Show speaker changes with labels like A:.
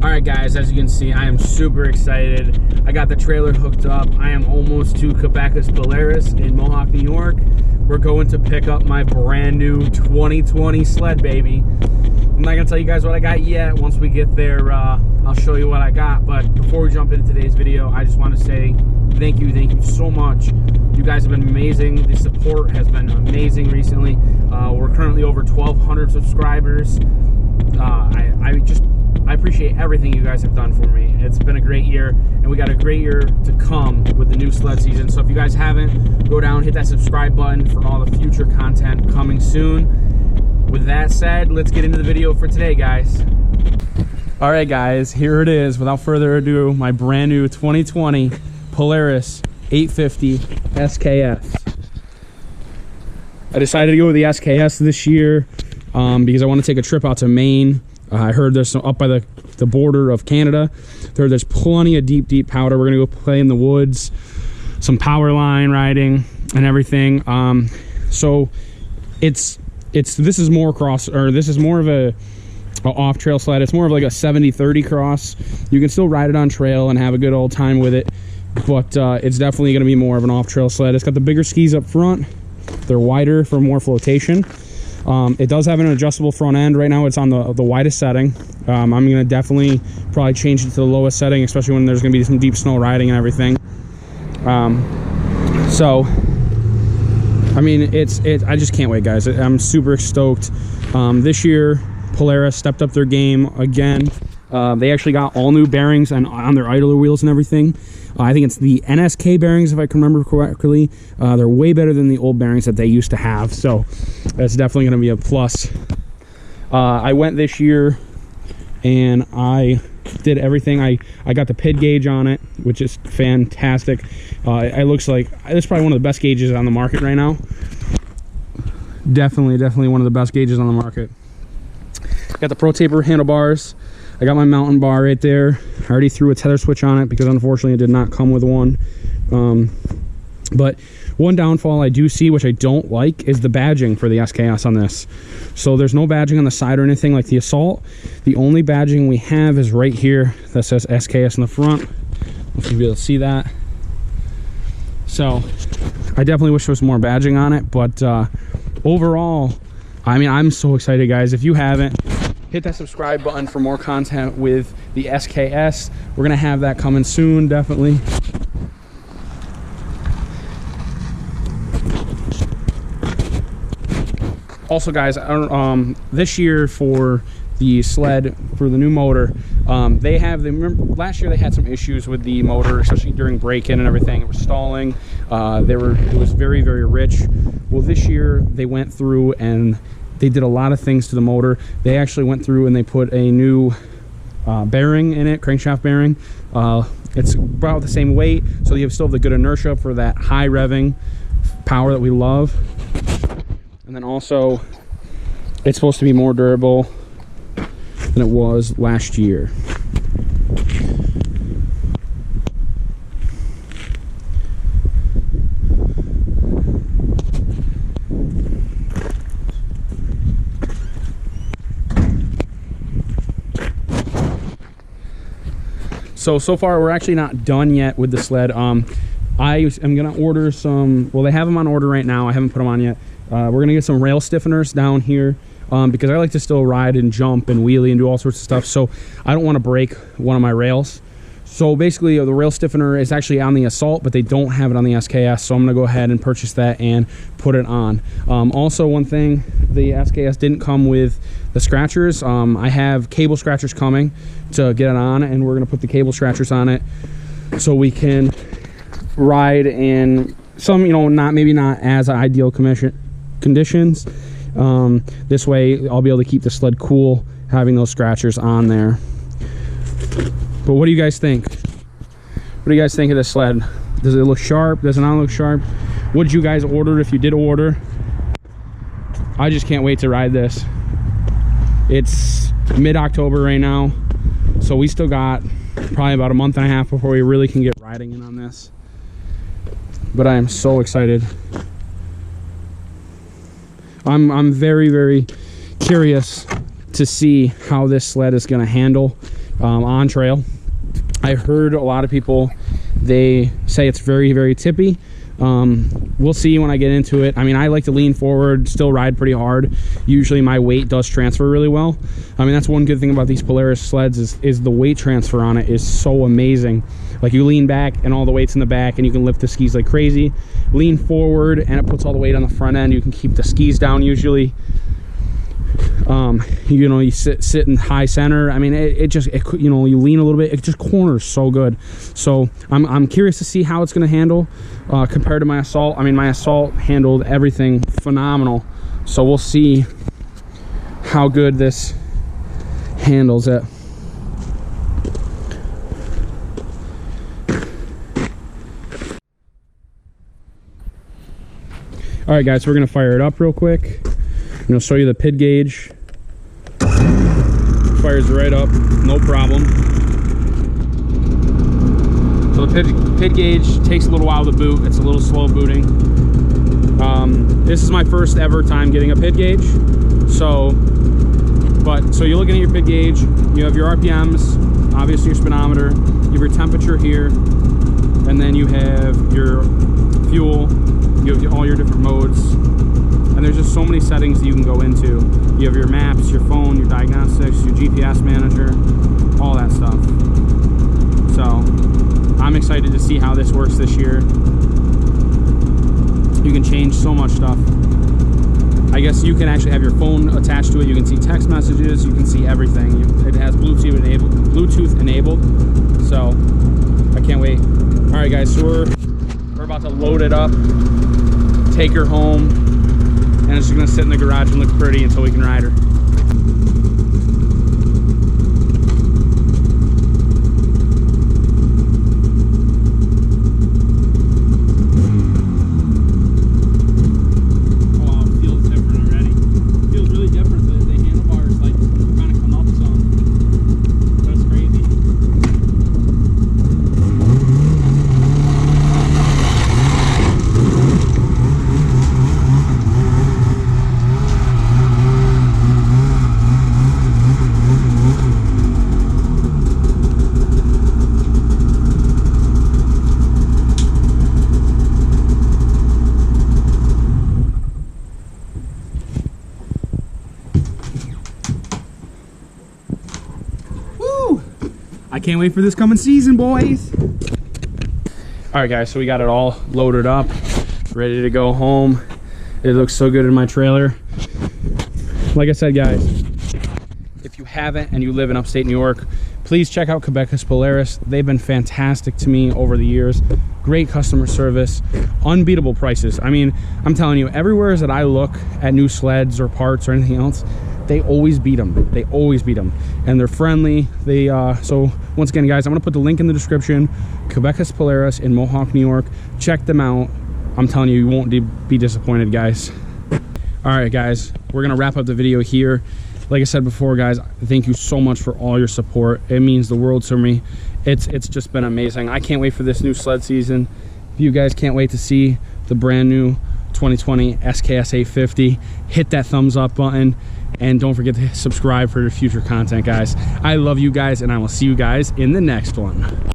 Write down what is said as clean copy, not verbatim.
A: Alright guys, as you can see, I am super excited. I got the trailer hooked up. I am almost to Kubeckas Polaris in Mohawk, New York. We're going to pick up my brand new 2020 sled, baby. I'm not gonna tell you guys what I got yet. Once we get there, I'll show you what I got. But before we jump into today's video, I just want to say thank you so much. You guys have been amazing. The support has been amazing recently. We're currently over 1,200 subscribers. I appreciate everything you guys have done for me. It's been a great year, and we got a great year to come with the new sled season. So if you guys haven't, go down, hit that subscribe button for all the future content coming soon. With that said, let's get into the video for today, guys. All right, guys, here it is. Without further ado, my brand new 2020 Polaris 850 SKS. I decided to go with the SKS this year because I want to take a trip out to Maine. I heard there's some up by the border of Canada. There's plenty of deep powder. We're gonna go play in the woods, some power line riding and everything. So this is more of a off trail sled. It's more of like a 70-30 cross. You can still ride it on trail and have a good old time with it, but it's definitely gonna be more of an off trail sled. It's got the bigger skis up front. They're wider for more flotation. It does have an adjustable front end. Right now it's on the widest setting. I'm gonna definitely probably change it to the lowest setting, especially when there's gonna be some deep snow riding and everything. So I mean, I just can't wait, guys. I'm super stoked. This year Polaris stepped up their game again. They actually got all new bearings on their idler wheels and everything. I think it's the NSK bearings, if I can remember correctly. They're way better than the old bearings that they used to have, so that's definitely going to be a plus. I went this year and I did everything. I got the PID gauge on it, which is fantastic. It looks like it's probably one of the best gauges on the market right now. Definitely one of the best gauges on the market. Got the Pro Taper handlebars. I got my mountain bar right there. I already threw a tether switch on it because unfortunately it did not come with one. But one downfall I do see, which I don't like, is the badging for the SKS on this. So there's no badging on the side or anything like the Assault. The only badging we have is right here that says SKS in the front. If you'll be able to see that. So I definitely wish there was more badging on it, but overall, I mean, I'm so excited, guys. If you haven't, hit that subscribe button for more content with the SKS. We're gonna have that coming soon, definitely. Also, guys, this year for the sled, for the new motor, remember last year they had some issues with the motor, especially during break-in and everything. It was stalling. It was very rich. Well, this year they went through and they did a lot of things to the motor. They actually went through and they put a new bearing in it, crankshaft bearing. It's about the same weight, so you still have the good inertia for that high revving power that we love. And then also, it's supposed to be more durable than it was last year. So far we're actually not done yet with the sled. I am gonna order some, well, they have them on order right now. I haven't put them on yet. We're gonna get some rail stiffeners down here because I like to still ride and jump and wheelie and do all sorts of stuff, so I don't want to break one of my rails. So basically the rail stiffener is actually on the Assault, but they don't have it on the SKS, so I'm gonna go ahead and purchase that and put it on. Also, one thing, the SKS didn't come with the scratchers. I have cable scratchers coming to get it on, and we're gonna put the cable scratchers on it so we can ride in some, maybe not as ideal conditions. This way I'll be able to keep the sled cool having those scratchers on there. But what do you guys think? What do you guys think of this sled? Does it look sharp? Does it not look sharp? What did you guys order if you did order? I just can't wait to ride this. It's mid-October right now, so we still got probably about a month and a half before we really can get riding in on this. But I am so excited. I'm very curious to see how this sled is going to handle, on trail. I heard a lot of people, they say it's very, very tippy. We'll see when I get into it. I mean, I like to lean forward, still ride pretty hard. Usually my weight does transfer really well. I mean, that's one good thing about these Polaris sleds is the weight transfer on it is so amazing. Like, you lean back and all the weight's in the back and you can lift the skis like crazy. Lean forward and it puts all the weight on the front end. You can keep the skis down usually. You know, you sit in high center. I mean, it you know, you lean a little bit, it just corners so good. So I'm curious to see how it's going to handle compared to my Assault. I mean, my Assault handled everything phenomenal, so we'll see how good this handles it. All right, guys, so we're going to fire it up real quick. I'm going to show you the PID gauge. Fires right up, no problem. So the PID gauge takes a little while to boot. It's a little slow booting. This is my first ever time getting a PID gauge. So you're looking at your PID gauge. You have your RPMs, obviously your speedometer. You have your temperature here, and then you have your fuel. You have all your different modes. And there's just so many settings that you can go into. You have your maps, your phone, your diagnostics, your GPS manager, all that stuff. So I'm excited to see how this works this year. You can change so much stuff. I guess you can actually have your phone attached to it. You can see text messages. You can see everything. It has Bluetooth enabled. So I can't wait. All right, guys, so we're about to load it up, take her home, and it's just gonna sit in the garage and look pretty until we can ride her. I can't wait for this coming season, boys. All right, guys, so we got it all loaded up, ready to go home. It looks so good in my trailer. Like I said, guys, if you haven't and you live in upstate New York, please check out Kubeckas Polaris. They've been fantastic to me over the years. Great customer service, unbeatable prices. I mean, I'm telling you, everywhere that I look at new sleds or parts or anything else, they always beat them. They always beat them, and they're friendly. So once again, guys, I'm gonna put the link in the description. Kubeckas Polaris in Mohawk, New York. Check them out. I'm telling you, you won't be disappointed, guys. All right, guys, we're gonna wrap up the video here. Like I said before, guys, thank you so much for all your support. It means the world to me. It's just been amazing. I can't wait for this new sled season. If you guys can't wait to see the brand new 2020 SKS 850, hit that thumbs up button. And don't forget to subscribe for future content, guys. I love you guys, and I will see you guys in the next one.